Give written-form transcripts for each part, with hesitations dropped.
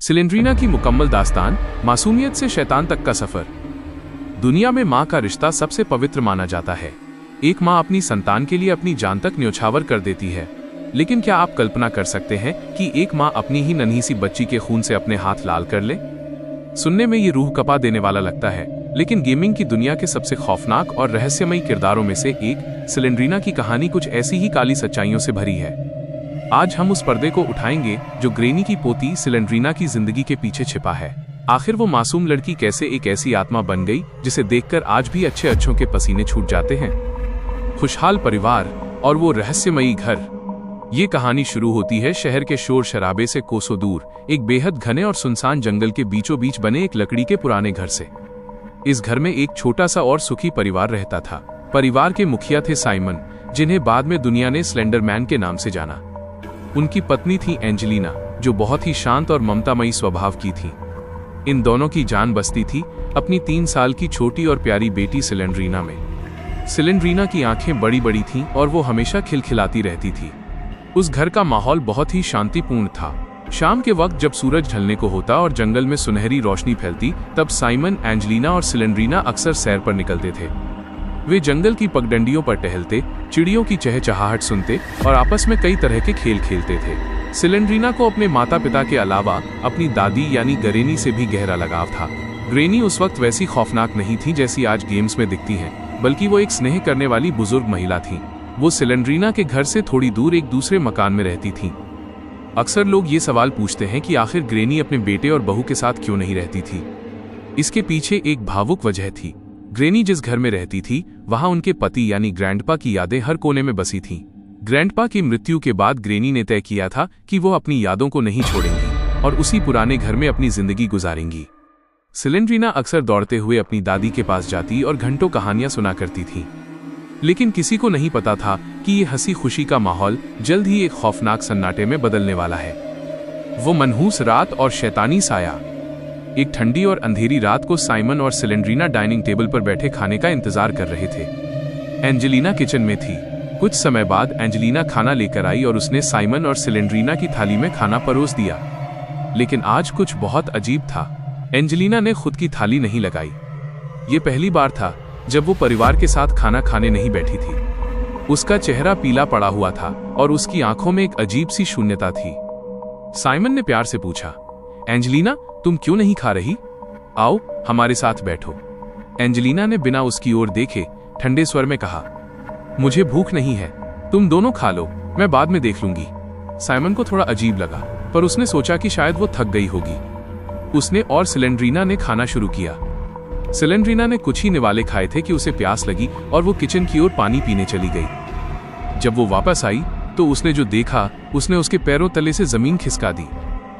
सिलेंड्रीना की मुकम्मल दास्तान, मासूमियत से शैतान तक का सफर। दुनिया में माँ का रिश्ता सबसे पवित्र माना जाता है। एक माँ अपनी संतान के लिए अपनी जान तक न्योछावर कर देती है। लेकिन क्या आप कल्पना कर सकते हैं कि एक माँ अपनी ही नन्ही सी बच्ची के खून से अपने हाथ लाल कर ले? सुनने में ये रूह कपा देने वाला लगता है, लेकिन गेमिंग की दुनिया के सबसे खौफनाक और रहस्यमयी किरदारों में से एक सिलेंड्रीना की कहानी कुछ ऐसी ही काली सच्चाइयों से भरी है। आज हम उस पर्दे को उठाएंगे जो ग्रेनी की पोती सिलेंड्रीना की जिंदगी के पीछे छिपा है। आखिर वो मासूम लड़की कैसे एक ऐसी आत्मा बन गई जिसे देखकर आज भी अच्छे अच्छों के पसीने छूट जाते हैं। खुशहाल परिवार और वो रहस्यमयी घर। ये कहानी शुरू होती है शहर के शोर शराबे से कोसों दूर, एक बेहद घने और सुनसान जंगल के बीचों बीच बने एक लकड़ी के पुराने घर से। इस घर में एक छोटा सा और सुखी परिवार रहता था। परिवार के मुखिया थे साइमन, जिन्हें बाद में दुनिया ने स्लेंडर मैन के नाम से जाना। उनकी पत्नी थी एंजेलिना, जो बहुत ही शांत और ममतामयी स्वभाव की थी। इन दोनों की जान बसती थी अपनी 3 साल की छोटी और प्यारी बेटी सिलेंड्रीना में। सिलेंड्रीना की आंखें बड़ी बड़ी थीं और वो हमेशा खिलखिलाती रहती थी। उस घर का माहौल बहुत ही शांतिपूर्ण था। शाम के वक्त जब सूरज ढलने को होता और जंगल में सुनहरी रोशनी फैलती, तब साइमन, एंजेलिना और सिलेंड्रीना अक्सर सैर पर निकलते थे। वे जंगल की पगडंडियों पर टहलते, चिड़ियों की चहचहाहट सुनते और आपस में कई तरह के खेल खेलते थे। सिलेंड्रीना को अपने माता पिता के अलावा अपनी दादी यानी ग्रेनी से भी गहरा लगाव था। ग्रेनी उस वक्त वैसी खौफनाक नहीं थी जैसी आज गेम्स में दिखती हैं, बल्कि वो एक स्नेह करने वाली बुजुर्ग महिला थी। वो सिलेंड्रीना के घर से थोड़ी दूर एक दूसरे मकान में रहती थी। अक्सर लोग ये सवाल पूछते हैं कि आखिर ग्रेनी अपने बेटे और बहू के साथ क्यों नहीं रहती थी। इसके पीछे एक भावुक वजह थी। ग्रेनी जिस घर में रहती थी, वहां उनके पति यानी ग्रैंडपा की यादें हर कोने में बसी थीं। ग्रैंडपा की मृत्यु के बाद ग्रेनी ने तय किया था कि वो अपनी यादों को नहीं छोड़ेंगी और उसी पुराने घर में अपनी जिंदगी गुजारेंगी। सिलेंड्रीना अक्सर दौड़ते हुए अपनी दादी के पास जाती और घंटों कहानियां सुना करती थी। लेकिन किसी को नहीं पता था कि ये हंसी खुशी का माहौल जल्द ही एक खौफनाक सन्नाटे में बदलने वाला है। वो मनहूस रात और शैतानी साया। एक ठंडी और अंधेरी रात को साइमन और सिलेंड्रीना डाइनिंग टेबल पर बैठे खाने का इंतजार कर रहे थे। एंजेलिना किचन में थी। कुछ समय बाद एंजेलिना खाना लेकर आई और उसने साइमन और सिलेंड्रीना की थाली में खाना परोस दिया। लेकिन आज कुछ बहुत अजीब था। एंजेलिना ने खुद की थाली नहीं लगाई। ये पहली बार था जब वो परिवार के साथ खाना खाने नहीं बैठी थी। उसका चेहरा पीला पड़ा हुआ था और उसकी आंखों में एक अजीब सी शून्यता थी। साइमन ने प्यार से पूछा, एंजेलिना, तुम क्यों नहीं खा रही? आओ, हमारे साथ बैठो। एंजेलिना ने बिना उसकी ओर देखे ठंडे स्वर में कहा, मुझे भूख नहीं है, तुम दोनों खा लो, मैं बाद में देख लूंगी। साइमन को थोड़ा अजीब लगा, पर उसने सोचा कि शायद वो थक गई होगी। उसने और सिलेंड्रीना ने खाना शुरू किया। सिलेंड्रीना ने कुछ ही निवाले खाए थे कि उसे प्यास लगी और वो किचन की ओर पानी पीने चली गई। जब वो वापस आई तो उसने जो देखा, उसने उसके पैरों तले से जमीन खिसका दी।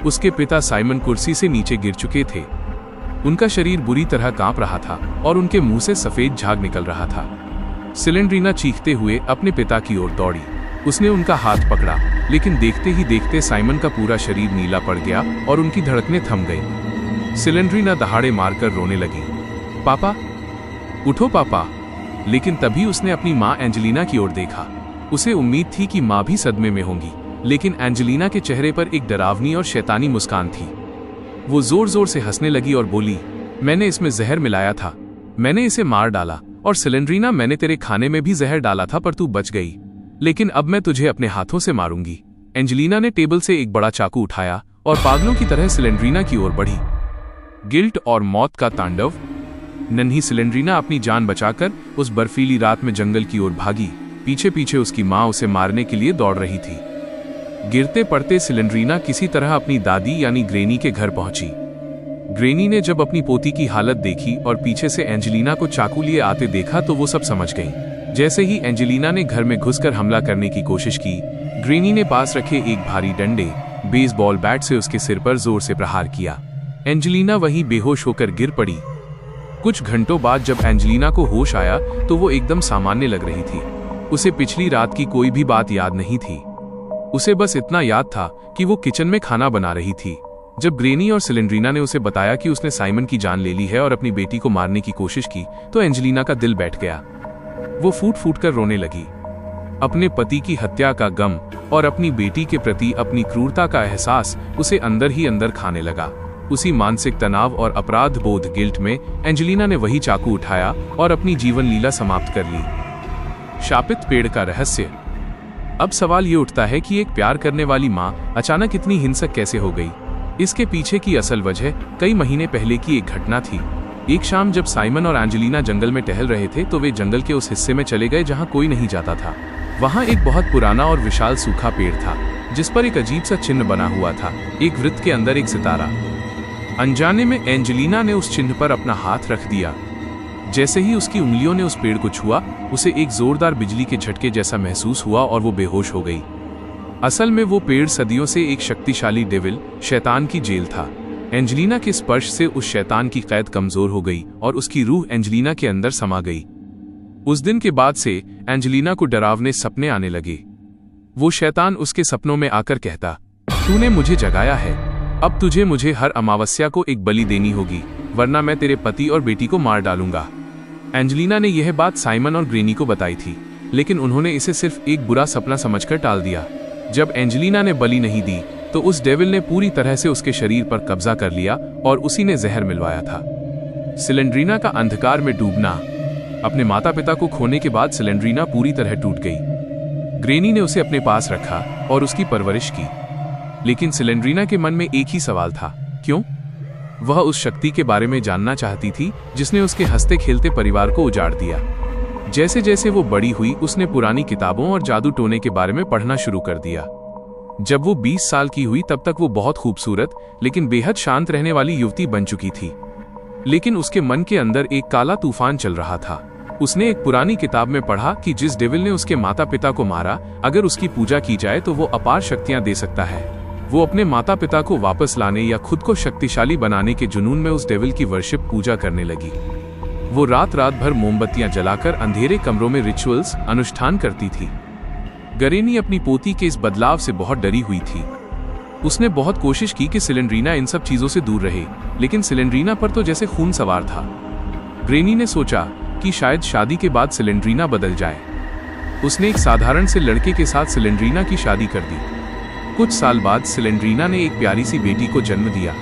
उसके पिता साइमन कुर्सी से नीचे गिर चुके थे। उनका शरीर बुरी तरह कांप रहा था और उनके मुंह से सफेद झाग निकल रहा था। सिलेंड्रीना चीखते हुए अपने पिता की ओर दौड़ी। उसने उनका हाथ पकड़ा, लेकिन देखते ही देखते साइमन का पूरा शरीर नीला पड़ गया और उनकी धड़कनें थम गईं। सिलेंड्रीना दहाड़े मारकर रोने लगी, पापा, उठो पापा। लेकिन तभी उसने अपनी माँ एंजेलिना की ओर देखा। उसे उम्मीद थी कि माँ भी सदमे में होंगी, लेकिन एंजेलिना के चेहरे पर एक डरावनी और शैतानी मुस्कान थी। वो जोर जोर से हंसने लगी और बोली, मैंने इसमें जहर मिलाया था, मैंने इसे मार डाला। और सिलेंड्रीना, मैंने तेरे खाने में भी जहर डाला था, पर तू बच गई। लेकिन अब मैं तुझे अपने हाथों से मारूंगी। एंजेलिना ने टेबल से एक बड़ा चाकू उठाया और पागलों की तरह सिलेंड्रीना की ओर बढ़ी। गिल्ट और मौत का तांडव। नन्ही सिलेंड्रीना अपनी जान बचाकर उस बर्फीली रात में जंगल की ओर भागी। पीछे पीछे उसकी माँ उसे मारने के लिए दौड़ रही थी। गिरते पड़ते सिलेंड्रीना किसी तरह अपनी दादी यानी ग्रेनी के घर पहुंची। ग्रेनी ने जब अपनी पोती की हालत देखी और पीछे से एंजेलिना को चाकू लिए आते देखा तो वो सब समझ गई। जैसे ही एंजेलिना ने घर में घुसकर हमला करने की कोशिश की, ग्रेनी ने पास रखे एक भारी डंडे, बेसबॉल बैट से उसके सिर पर जोर से प्रहार किया। एंजेलिना वहीं बेहोश होकर गिर पड़ी। कुछ घंटों बाद जब एंजेलिना को होश आया तो वो एकदम सामान्य लग रही थी। उसे पिछली रात की कोई भी बात याद नहीं थी। उसे बस इतना याद था कि वो किचन में खाना बना रही थी। जब ग्रेनी और सिलेंड्रीना ने उसे बताया कि उसने साइमन की जान ले ली है और अपनी बेटी को मारने की कोशिश की, तो एंजेलिना का दिल बैठ गया। वो फूट फूट कर रोने लगी। अपने पति की हत्या का गम, और अपनी बेटी के प्रति अपनी क्रूरता का एहसास उसे अंदर ही अंदर खाने लगा। उसी मानसिक तनाव और अपराध बोध गिल्ट में एंजेलिना ने वही चाकू उठाया और अपनी जीवन लीला समाप्त कर ली। शापित पेड़ का रहस्य। अब सवाल ये उठता है कि एक प्यार करने वाली माँ अचानक इतनी हिंसक कैसे हो गई। इसके पीछे की असल वजह कई महीने पहले की एक घटना थी। एक शाम जब साइमन और एंजेलिना जंगल में टहल रहे थे तो वे जंगल के उस हिस्से में चले गए जहाँ कोई नहीं जाता था। वहाँ एक बहुत पुराना और विशाल सूखा पेड़ था जिस पर एक अजीब सा चिन्ह बना हुआ था, एक वृत्त के अंदर एक सितारा। अनजाने में एंजेलिना ने उस चिन्ह पर अपना हाथ रख दिया। जैसे ही उसकी उंगलियों ने उस पेड़ को छुआ, उसे एक जोरदार बिजली के झटके जैसा महसूस हुआ और वो बेहोश हो गई। असल में वो पेड़ सदियों से एक शक्तिशाली डेविल, शैतान की जेल था। एंजेलिना के स्पर्श से उस शैतान की कैद कमजोर हो गई और उसकी रूह एंजेलिना के अंदर समा गई। उस दिन के बाद से एंजेलिना को डरावने सपने आने लगे। वो शैतान उसके सपनों में आकर कहता, तूने मुझे जगाया है, अब तुझे मुझे हर अमावस्या को एक बलि देनी होगी, वरना मैं तेरे पति और बेटी को मार डालूंगा। एंजेलिना ने यह बात साइमन और ग्रेनी को बताई थी, लेकिन उन्होंने इसे सिर्फ एक बुरा सपना समझकर टाल दिया। जब एंजेलिना ने बलि नहीं दी तो उस डेविल ने पूरी तरह से उसके शरीर पर कब्जा कर लिया और उसी ने जहर मिलवाया था। सिलेंड्रीना का अंधकार में डूबना। अपने माता पिता को खोने के बाद सिलेंड्रीना पूरी तरह टूट गई। ग्रेनी ने उसे अपने पास रखा और उसकी परवरिश की, लेकिन सिलेंड्रीना के मन में एक ही सवाल था, क्यों? वह उस शक्ति के बारे में जानना चाहती थी जिसने उसके हंसते खेलते परिवार को उजाड़ दिया। जैसे जैसे वो बड़ी हुई, उसने पुरानी किताबों और जादू टोने के बारे में पढ़ना शुरू कर दिया। जब वो 20 साल की हुई तब तक वो बहुत खूबसूरत लेकिन बेहद शांत रहने वाली युवती बन चुकी थी। लेकिन उसके मन के अंदर एक काला तूफान चल रहा था। उसने एक पुरानी किताब में पढ़ा कि जिस डेविल ने उसके माता पिता को मारा, अगर उसकी पूजा की जाए तो वो अपार शक्तियां दे सकता है। वो अपने माता पिता को वापस लाने या खुद को शक्तिशाली बनाने के जुनून में उस डेविल की वर्शिप पूजा करने लगी। वो रात रात भर मोमबत्तियां जलाकर अंधेरे कमरों में रिचुअल्स अनुष्ठान करती थी। गरेनी अपनी पोती के इस बदलाव से बहुत डरी हुई थी। उसने बहुत कोशिश की कि सिलेंड्रीना इन सब चीजों से दूर रहे, लेकिन सिलेंड्रीना पर तो जैसे खून सवार था। ग्रेनी ने सोचा कि शायद शादी के बाद सिलेंड्रीना बदल जाए। उसने एक साधारण से लड़के के साथ सिलेंड्रीना की शादी कर दी। कुछ साल बाद सिलेंड्रीना ने एक प्यारी सी बेटी को जन्म दिया,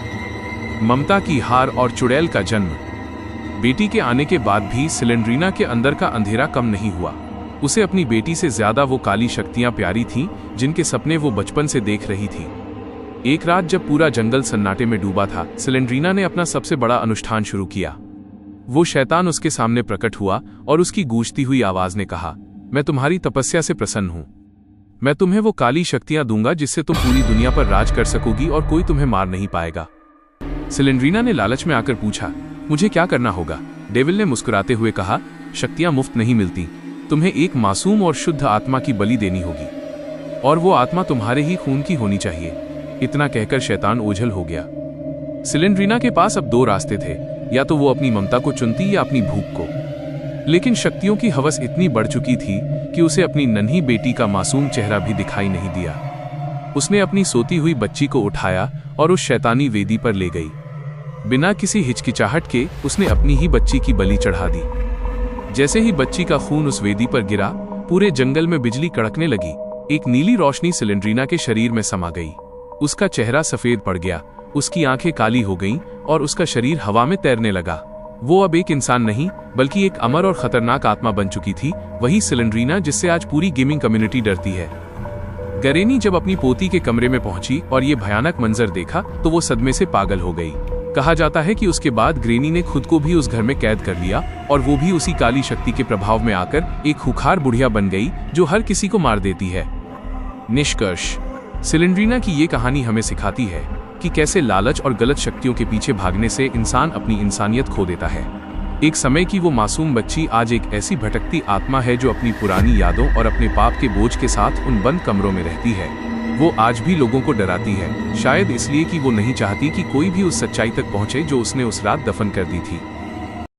ममता की हार और चुड़ैल का जन्म। बेटी के आने के बाद भी सिलेंड्रीना के अंदर का अंधेरा कम नहीं हुआ। उसे अपनी बेटी से ज्यादा वो काली शक्तियां प्यारी थीं जिनके सपने वो बचपन से देख रही थी। एक रात जब पूरा जंगल सन्नाटे में डूबा था, सिलेंड्रीना ने अपना सबसे बड़ा अनुष्ठान शुरू किया। वो शैतान उसके सामने प्रकट हुआ और उसकी गूंजती हुई आवाज ने कहा, मैं तुम्हारी तपस्या से प्रसन्न हूं। मैं तुम्हें वो काली शक्तियां दूंगा जिससे तुम पूरी दुनिया पर राज कर सकोगी और कोई तुम्हें मार नहीं पाएगा। सिलेंड्रीना ने लालच में आकर पूछा, मुझे क्या करना होगा? डेविल ने मुस्कुराते हुए कहा, शक्तियां मुफ्त नहीं मिलती, तुम्हें एक मासूम और शुद्ध आत्मा की बलि देनी होगी और वो आत्मा तुम्हारे ही खून की होनी चाहिए। इतना कहकर शैतान ओझल हो गया। सिलेंड्रीना के पास अब दो रास्ते थे, या तो वो अपनी ममता को चुनती या अपनी भूख को। लेकिन शक्तियों की हवस इतनी बढ़ चुकी थी कि उसे अपनी नन्ही बेटी का मासूम चेहरा भी दिखाई नहीं दिया। उसने अपनी सोती हुई बच्ची को उठाया और उस शैतानी वेदी पर ले गई। बिना किसी हिचकिचाहट के उसने अपनी ही बच्ची की बलि चढ़ा दी। जैसे ही बच्ची का खून उस वेदी पर गिरा, पूरे जंगल में बिजली कड़कने लगी। एक नीली रोशनी सिलेंड्रीना के शरीर में समा गई। उसका चेहरा सफेद पड़ गया, उसकी आंखें काली हो गईं और उसका शरीर हवा में तैरने लगा। वो अब एक इंसान नहीं बल्कि एक अमर और खतरनाक आत्मा बन चुकी थी, वही सिलेंड्रीना जिससे आज पूरी गेमिंग कम्युनिटी डरती है। गरेनी जब अपनी पोती के कमरे में पहुंची और ये भयानक मंजर देखा तो वो सदमे से पागल हो गई। कहा जाता है कि उसके बाद ग्रेनी ने खुद को भी उस घर में कैद कर लिया और वो भी उसी काली शक्ति के प्रभाव में आकर एक खुखार बुढ़िया बन गई जो हर किसी को मार देती है। निष्कर्ष, सिलेंड्रीना की ये कहानी हमें सिखाती है कि कैसे लालच और गलत शक्तियों के पीछे भागने से इंसान अपनी इंसानियत खो देता है। एक समय की वो मासूम बच्ची आज एक ऐसी भटकती आत्मा है जो अपनी पुरानी यादों और अपने पाप के बोझ के साथ उन बंद कमरों में रहती है। वो आज भी लोगों को डराती है, शायद इसलिए कि वो नहीं चाहती कि कोई भी उस सच्चाई तक पहुंचे जो उसने उस रात दफन कर दी थी।